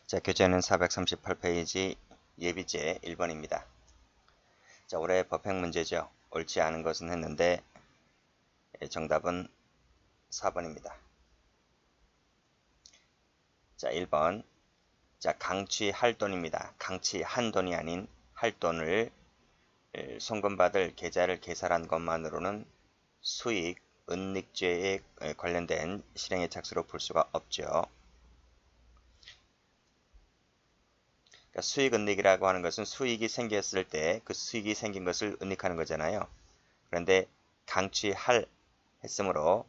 자, 교재는 438페이지 예비제 1번입니다. 자, 올해 법행 문제죠. 옳지 않은 것은 했는데 정답은 4번입니다. 자, 1번. 자, 강취할 돈입니다. 강취한 돈이 아닌 할 돈을 송금받을 계좌를 개설한 것만으로는 수익, 은닉죄에 관련된 실행의 착수로 볼 수가 없죠. 그러니까 수익 은닉이라고 하는 것은 수익이 생겼을 때 그 수익이 생긴 것을 은닉하는 거잖아요. 그런데 강취할 했으므로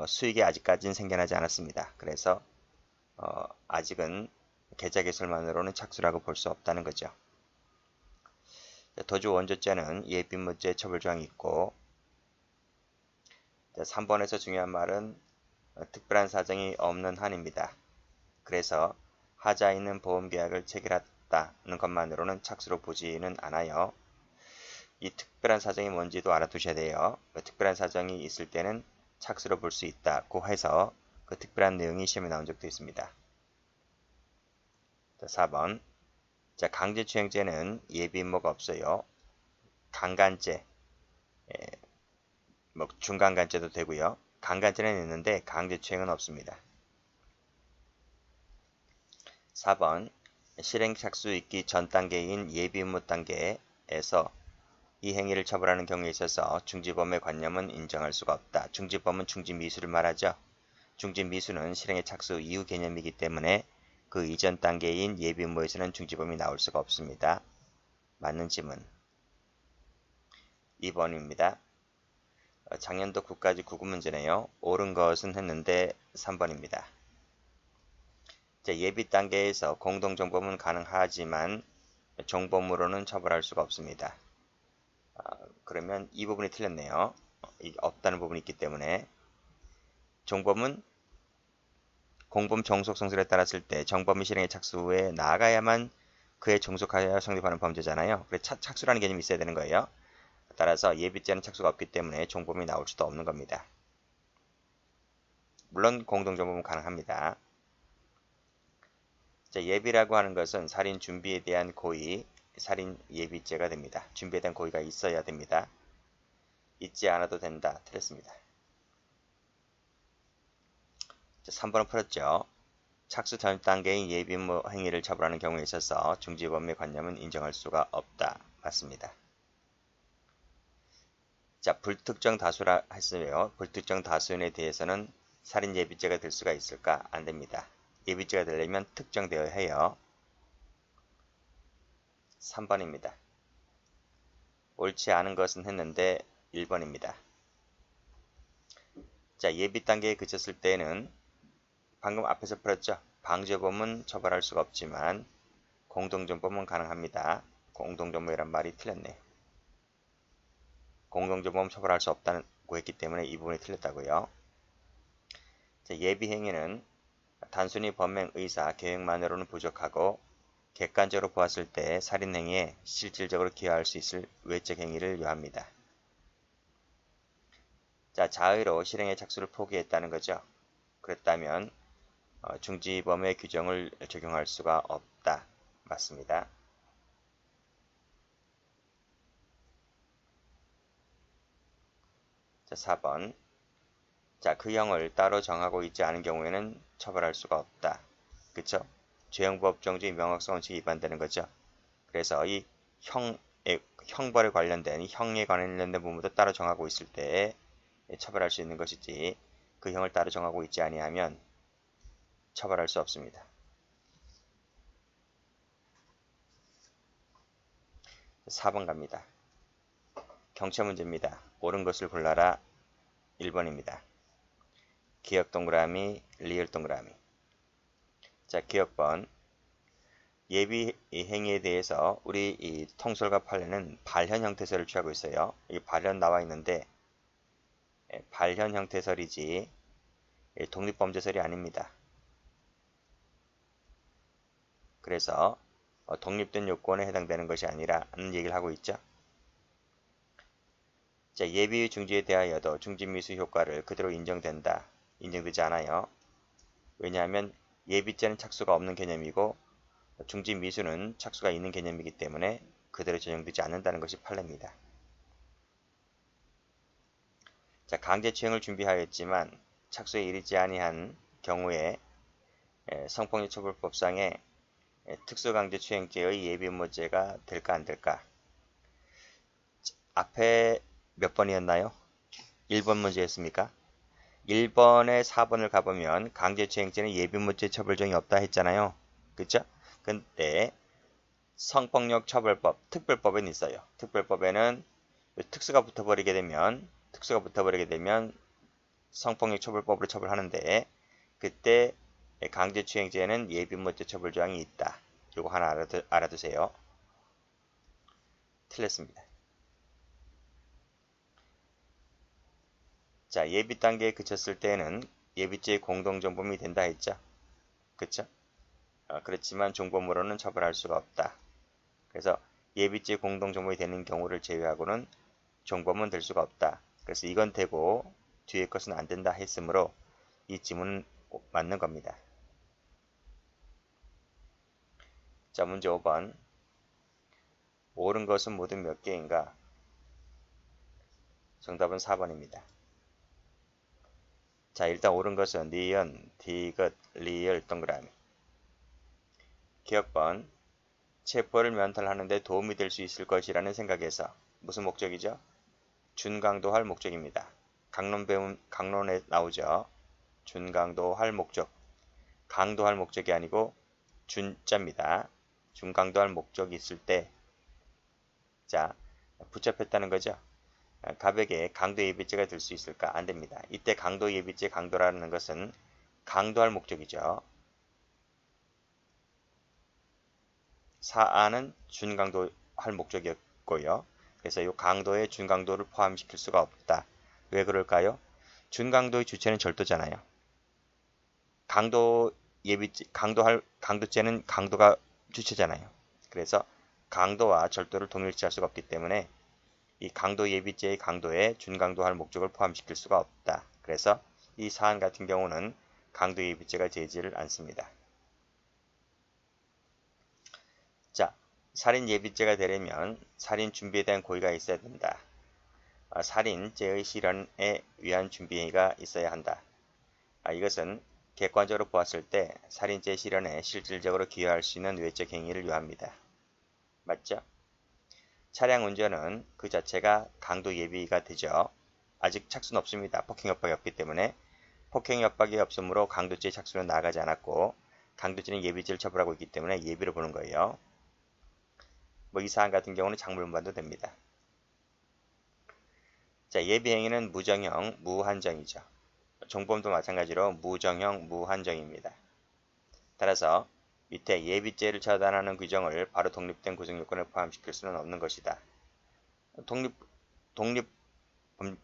수익이 아직까지는 생겨나지 않았습니다. 그래서 아직은 계좌 개설만으로는 착수라고 볼 수 없다는 거죠. 도주 원조죄는 예비무죄 처벌조항이 있고, 3번에서 중요한 말은 특별한 사정이 없는 한입니다. 그래서 하자 있는 보험계약을 체결했다는 것만으로는 착수로 보지는 않아요. 이 특별한 사정이 뭔지도 알아두셔야 돼요. 특별한 사정이 있을 때는 착수로 볼 수 있다고 해서 그 특별한 내용이 시험에 나온 적도 있습니다. 4번. 자, 강제추행죄는 예비임무가 없어요. 강간죄, 중간간죄도 되고요. 강간죄는 있는데 강제추행은 없습니다. 4번. 실행 착수 있기 전 단계인 예비임무 단계에서 이 행위를 처벌하는 경우에 있어서 중지범의 관념은 인정할 수가 없다. 중지범은 중지미수를 말하죠. 중지미수는 실행의 착수 이후 개념이기 때문에 그 이전 단계인 예비임무에서는 중지범이 나올 수가 없습니다. 맞는 지문 2번입니다. 작년도 국가직 구급문제네요. 옳은 것은 했는데 3번입니다. 예비 단계에서 공동정범은 가능하지만 종범으로는 처벌할 수가 없습니다. 그러면 이 부분이 틀렸네요. 없다는 부분이 있기 때문에 종범은 공범 종속 성질에 따랐을 때 정범이 실행의 착수 후에 나아가야만 그에 종속하여 성립하는 범죄잖아요. 그래서 착수라는 개념이 있어야 되는 거예요. 따라서 예비죄는 착수가 없기 때문에 종범이 나올 수도 없는 겁니다. 물론 공동정범은 가능합니다. 예비라고 하는 것은 살인 준비에 대한 고의, 살인 예비죄가 됩니다. 준비에 대한 고의가 있어야 됩니다. 있지 않아도 된다. 틀렸습니다. 3번은 풀었죠. 착수 전 단계인 예비임무 행위를 처벌하는 경우에 있어서 중지범의 관념은 인정할 수가 없다. 맞습니다. 자, 불특정 다수라 했어요. 불특정 다수인에 대해서는 살인 예비죄가 될 수가 있을까? 안 됩니다. 예비죄가 되려면 특정되어야 해요. 3번입니다. 옳지 않은 것은 했는데 1번입니다. 자, 예비 단계에 그쳤을 때는 방금 앞에서 풀었죠. 방조범은 처벌할 수가 없지만 공동정범은 가능합니다. 공동정범이란 말이 틀렸네. 공동정범 처벌할 수 없다고 했기 때문에 이 부분이 틀렸다고요. 자, 예비행위는 단순히 범행 의사, 계획만으로는 부족하고 객관적으로 보았을 때 살인행위에 실질적으로 기여할 수 있을 외적 행위를 요합니다. 자, 자의로 실행의 착수를 포기했다는 거죠. 그랬다면 중지범의 규정을 적용할 수가 없다. 맞습니다. 자, 4번. 자, 그 형을 따로 정하고 있지 않은 경우에는 처벌할 수가 없다. 그쵸? 죄형법정주의 명확성 원칙이 위반되는 거죠. 그래서 이 형벌에 관련된 형에 관련된 부분도 따로 정하고 있을 때 처벌할 수 있는 것이지 그 형을 따로 정하고 있지 아니하면 처벌할 수 없습니다. 4번 갑니다. 경체 문제입니다. 옳은 것을 골라라. 1번입니다. 기억 동그라미, 리을 동그라미. 자, 기억번. 예비 행위에 대해서 우리 이 통설과 판례는 발현 형태설을 취하고 있어요. 이 발현 나와 있는데 발현 형태설이지 독립범죄설이 아닙니다. 그래서 독립된 요건에 해당되는 것이 아니라는 얘기를 하고 있죠. 자, 예비 중지에 대하여도 중지미수 효과를 그대로 인정되지 않아요. 왜냐하면 예비죄는 착수가 없는 개념이고 중지 미수는 착수가 있는 개념이기 때문에 그대로 적용되지 않는다는 것이 판례입니다. 자, 강제추행을 준비하였지만 착수에 이르지 아니한 경우에 성폭력처벌법상의 특수강제추행죄의 예비무죄가 될까 안 될까? 앞에 몇 번이었나요? 1번 문제였습니까? 1번에 4번을 가보면 강제추행죄는 예비무죄 처벌정이 없다 했잖아요. 그쵸? 근데 성폭력처벌법, 특별법에는 있어요. 특별법에는 특수가 붙어버리게 되면 성폭력처벌법으로 처벌하는데 그때 강제추행죄는 예비무죄 처벌조항이 있다. 이거 하나 알아두세요. 틀렸습니다. 자, 예비 단계에 그쳤을 때는 예비죄의 공동정범이 된다 했죠. 그쵸? 그렇지만 종범으로는 처벌할 수가 없다. 그래서 예비죄 공동정범이 되는 경우를 제외하고는 종범은 될 수가 없다. 그래서 이건 되고 뒤에 것은 안 된다 했으므로 이 지문은 맞는 겁니다. 자, 문제 5번. 옳은 것은 모두 몇 개인가? 정답은 4번입니다. 자, 일단 옳은 것은 니은, 디귿, 리을, 동그라미. 기억번. 체포를 면탈하는 데 도움이 될 수 있을 것이라는 생각에서 무슨 목적이죠? 준강도할 목적입니다. 강론에 나오죠. 준강도할 목적. 강도할 목적이 아니고 준자입니다. 준강도할 목적이 있을 때, 자, 붙잡혔다는 거죠. 갑에게 강도 예비죄가 될 수 있을까? 안 됩니다. 이때 강도 예비죄 강도라는 것은 강도할 목적이죠. 사안은 준강도할 목적이었고요. 그래서 이 강도에 준강도를 포함시킬 수가 없다. 왜 그럴까요? 준강도의 주체는 절도잖아요. 강도죄는 강도가 주체잖아요. 그래서 강도와 절도를 동일시할 수가 없기 때문에 이 강도 예비죄의 강도에 준강도할 목적을 포함시킬 수가 없다. 그래서 이 사안 같은 경우는 강도 예비죄가 되지를 않습니다. 자, 살인 예비죄가 되려면 살인 준비에 대한 고의가 있어야 된다. 살인죄의 실현에 위한 준비가 있어야 한다. 이것은 객관적으로 보았을 때 살인죄 실현에 실질적으로 기여할 수 있는 외적 행위를 요합니다. 맞죠? 차량 운전은 그 자체가 강도 예비가 되죠. 아직 착수는 없습니다. 폭행 협박이 없기 때문에 폭행 협박이 없으므로 강도죄 착수는 나가지 않았고 강도죄는 예비죄를 처벌하고 있기 때문에 예비로 보는 거예요. 이 사안 같은 경우는 장물반도 됩니다. 자, 예비행위는 무정형, 무한정이죠. 종범도 마찬가지로 무정형, 무한정입니다. 따라서 밑에 예비죄를 처단하는 규정을 바로 독립된 구성요건에 포함시킬 수는 없는 것이다. 독립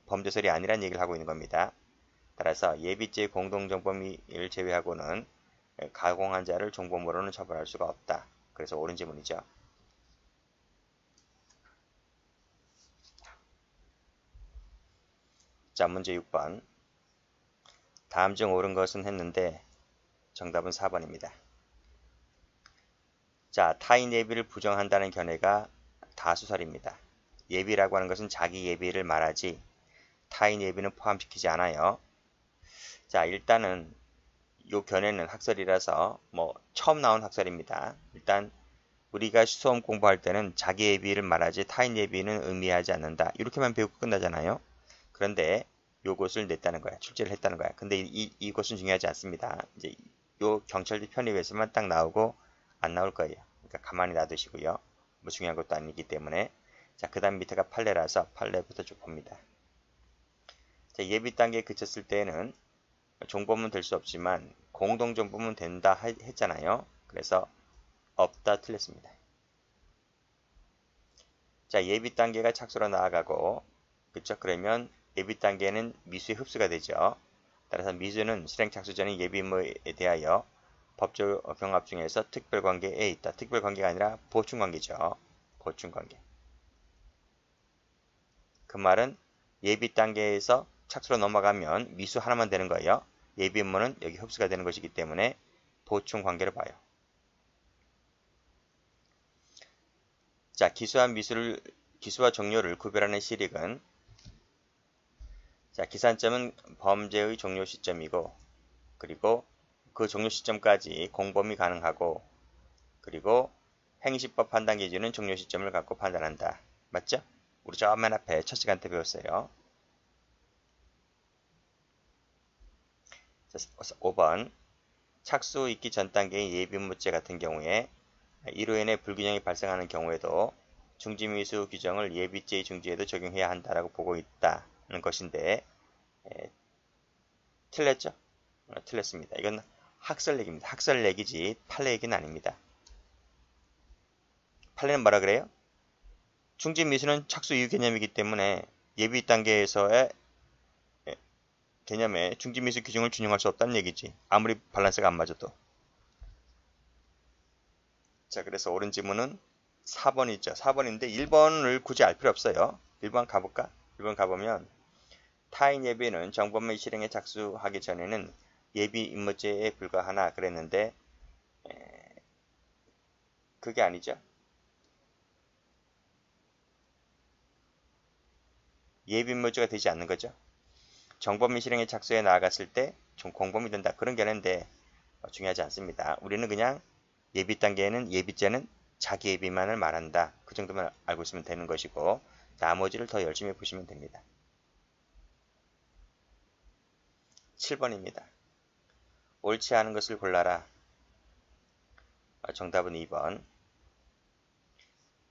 범죄설이 아니란 얘기를 하고 있는 겁니다. 따라서 예비죄 공동정범을 제외하고는 가공한 자를 종범으로는 처벌할 수가 없다. 그래서 옳은 지문이죠. 자, 문제 6번. 다음 중 옳은 것은 했는데 정답은 4번입니다. 자, 타인 예비를 부정한다는 견해가 다수설입니다. 예비라고 하는 것은 자기 예비를 말하지 타인 예비는 포함시키지 않아요. 자, 일단은 이 견해는 학설이라서 처음 나온 학설입니다. 일단 우리가 수험 공부할 때는 자기 예비를 말하지 타인 예비는 의미하지 않는다. 이렇게만 배우고 끝나잖아요. 그런데 요것을 냈다는 거야. 출제를 했다는 거야. 근데 이것은 중요하지 않습니다. 이제 요 경찰대 편입에서만 딱 나오고 안 나올 거예요. 그러니까 가만히 놔두시고요. 중요한 것도 아니기 때문에. 자, 그 다음 밑에가 판례라서 판례부터 쭉 봅니다. 자, 예비 단계에 그쳤을 때는 종범은 될 수 없지만 공동종범은 된다 했잖아요. 그래서 없다 틀렸습니다. 자, 예비 단계가 착수로 나아가고 그쵸? 그러면 예비 단계는 미수의 흡수가 되죠. 따라서 미수는 실행 착수 전의 예비무에 대하여 법적 경합 중에서 특별관계에 있다. 특별관계가 아니라 보충관계죠. 보충관계. 그 말은 예비 단계에서 착수로 넘어가면 미수 하나만 되는 거예요. 예비무는 여기 흡수가 되는 것이기 때문에 보충관계를 봐요. 자, 기수와 종료를 구별하는 시력은, 자, 기산점은 범죄의 종료 시점이고, 그리고 그 종료 시점까지 공범이 가능하고, 그리고 행시법 판단 기준은 종료 시점을 갖고 판단한다. 맞죠? 우리 저 맨 앞에 첫 시간 때 배웠어요. 자, 5번. 착수 있기 전 단계의 예비무죄 같은 경우에 이로 인해 불균형이 발생하는 경우에도 중지미수 규정을 예비죄의 중지에도 적용해야 한다라고 보고 있다는 것인데, 틀렸죠? 틀렸습니다. 이건 학설얘기입니다. 학설얘기지 판례 얘기는 아닙니다. 판례는 뭐라 그래요? 중지미수는 착수 이후 개념이기 때문에 예비 단계에서의 개념에 중지미수 규정을 준용할 수 없다는 얘기지. 아무리 밸런스가 안 맞아도. 자, 그래서 옳은 지문은 4번이죠. 4번인데 1번을 굳이 알 필요 없어요. 1번 가볼까? 1번 가보면 타인 예비는 정범의 실행에 착수하기 전에는 예비 임무죄에 불과하나 그랬는데 그게 아니죠. 예비 임무죄가 되지 않는 거죠. 정범의 실행에 착수해 나아갔을 때 공범이 된다. 그런 견해인데 중요하지 않습니다. 우리는 그냥 예비 단계에는 예비죄는 자기 예비만을 말한다. 그 정도만 알고 있으면 되는 것이고 나머지를 더 열심히 보시면 됩니다. 7번입니다. 옳지 않은 것을 골라라. 정답은 2번.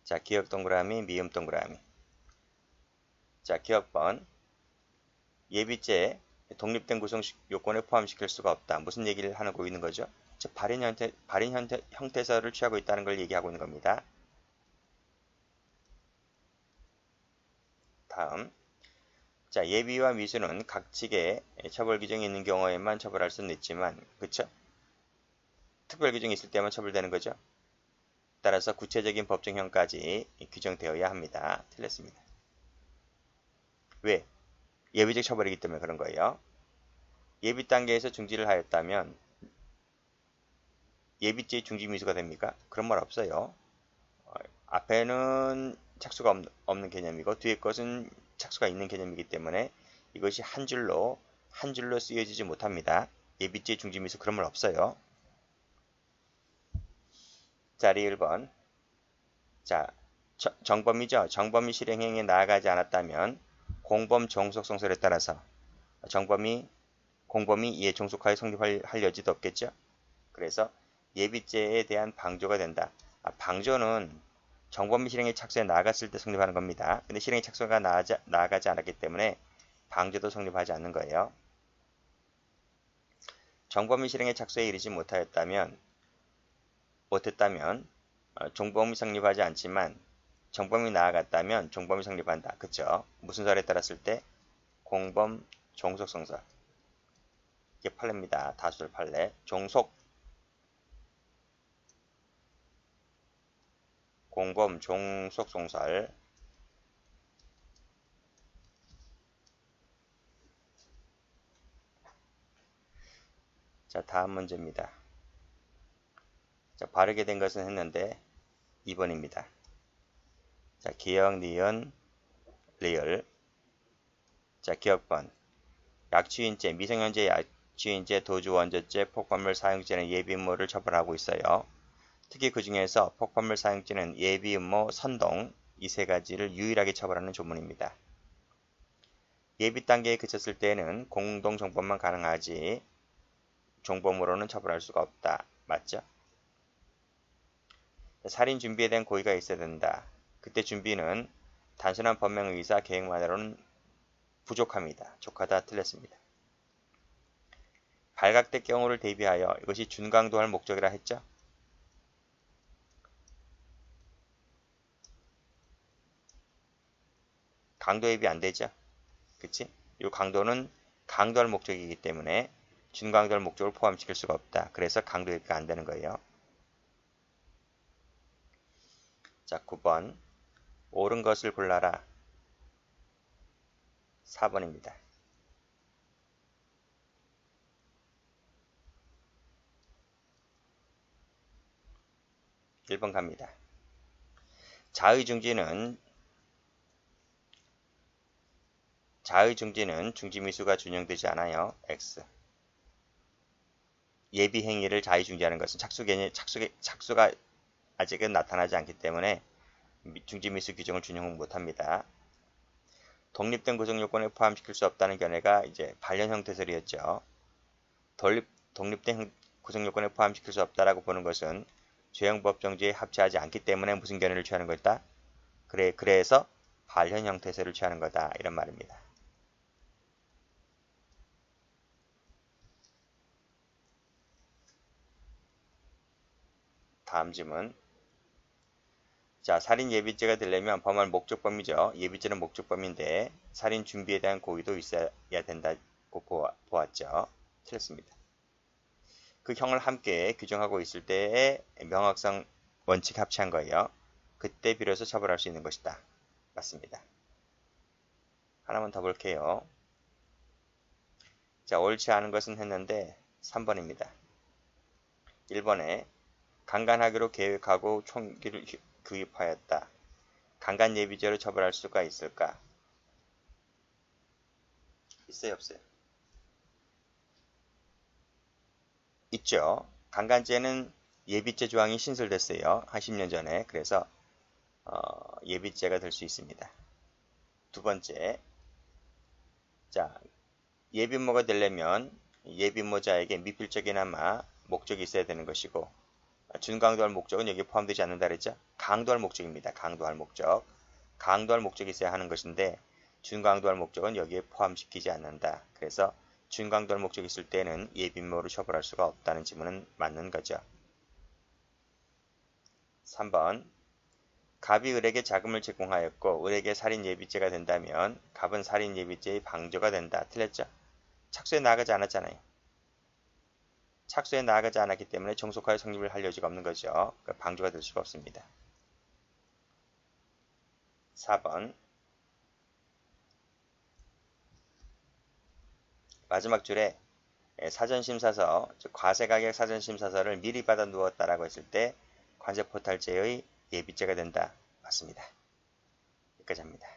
자, 기억 동그라미, 미음 동그라미. 자, 기억번. 예비죄 독립된 구성 요건에 포함시킬 수가 없다. 무슨 얘기를 하고 있는 거죠? 즉, 발인 형태서를 취하고 있다는 걸 얘기하고 있는 겁니다. 다음. 자, 예비와 미수는 각 측에 처벌 규정이 있는 경우에만 처벌할 수는 있지만, 그쵸? 특별 규정이 있을 때만 처벌되는 거죠. 따라서 구체적인 법정형까지 규정되어야 합니다. 틀렸습니다. 왜? 예비적 처벌이기 때문에 그런 거예요. 예비 단계에서 중지를 하였다면 예비죄의 중지미수가 됩니까? 그런 말 없어요. 앞에는 착수가 없는 개념이고 뒤에 것은 착수가 있는 개념이기 때문에 이것이 한 줄로 쓰여지지 못합니다. 예비죄 중지미수 그런 말 없어요. 자리 1번. 자, 정범이죠. 정범이 실행행위에 나아가지 않았다면 공범 종속성설에 따라서 공범이 이에 종속하여 성립할 여지도 없겠죠. 그래서 예비죄에 대한 방조가 된다. 방조는 정범이 실행에 착수해 나아갔을 때 성립하는 겁니다. 근데 실행에 착수가 나아가지 않았기 때문에 방조도 성립하지 않는 거예요. 정범이 실행에 착수에 이르지 못했다면 종범이 성립하지 않지만 정범이 나아갔다면 종범이 성립한다. 그쵸? 무슨 설에 따랐을 때? 공범 종속성설. 이게 판례입니다. 다수절 판례. 공범 종속성설. 자, 다음 문제입니다. 자, 바르게 된 것은 했는데 2번입니다. 자, 기억, 니은, 리을. 자, 기억번. 약취인죄, 미성년자 약취인죄, 도주원조죄, 폭발물 사용죄는 예비음모를 처벌하고 있어요. 특히 그 중에서 폭발물 사용죄는 예비음모, 선동 이 세 가지를 유일하게 처벌하는 조문입니다. 예비 단계에 그쳤을 때에는 공동정범만 가능하지 종범으로는 처벌할 수가 없다. 맞죠? 살인 준비에 대한 고의가 있어야 된다. 그때 준비는 단순한 범행 의사 계획만으로는 부족합니다. 족하다. 틀렸습니다. 발각될 경우를 대비하여 이것이 준강도할 목적이라 했죠? 강도 대비 안 되죠? 그치? 이 강도는 강도할 목적이기 때문에 준강도할 목적을 포함시킬 수가 없다. 그래서 강도 대비가 안 되는 거예요. 자, 9번. 옳은 것을 골라라. 4번입니다. 1번 갑니다. 자의중지는 중지미수가 준용되지 않아요. X. 예비행위를 자의중지하는 것은 착수가 아직은 나타나지 않기 때문에 중지미수 규정을 준용 못합니다. 독립된 구성요건에 포함시킬 수 없다는 견해가 이제 발현 형태설이었죠. 독립된 구성요건에 포함시킬 수 없다라고 보는 것은 죄형법 정지에 합치하지 않기 때문에 무슨 견해를 취하는 것이다? 그래서 발현 형태설을 취하는 거다. 이런 말입니다. 다음 질문. 자, 살인 예비죄가 되려면 범할 목적범이죠. 예비죄는 목적범인데 살인 준비에 대한 고의도 있어야 된다고 보았죠. 틀렸습니다. 그 형을 함께 규정하고 있을 때의 명확성 원칙 합치한 거예요. 그때 비로소 처벌할 수 있는 것이다. 맞습니다. 하나만 더 볼게요. 자, 옳지 않은 것은 했는데 3번입니다. 1번에 강간하기로 계획하고 총기를 구입하였다. 강간 예비죄로 처벌할 수가 있을까? 있어요, 없어요? 있죠. 강간죄는 예비죄 조항이 신설됐어요. 한 10년 전에. 그래서 예비죄가 될 수 있습니다. 두 번째, 자, 예비모가 되려면 예비모자에게 미필적이나마 목적이 있어야 되는 것이고, 준강도할 목적은 여기에 포함되지 않는다 그랬죠? 강도할 목적입니다. 강도할 목적. 강도할 목적이 있어야 하는 것인데 준강도할 목적은 여기에 포함시키지 않는다. 그래서 준강도할 목적이 있을 때는 예비모로 처벌할 수가 없다는 지문은 맞는 거죠. 3번. 갑이 을에게 자금을 제공하였고 을에게 살인 예비죄가 된다면 갑은 살인 예비죄의 방조가 된다. 틀렸죠? 착수에 나아가지 않았잖아요. 착수에 나아가지 않았기 때문에 정속하여 성립을 할 여지가 없는 거죠. 그러니까 방조가 될 수가 없습니다. 4번. 마지막 줄에 사전심사서, 즉 과세가격 사전심사서를 미리 받아 두었다라고 했을 때 관세포탈죄의 예비죄가 된다. 맞습니다. 여기까지 합니다.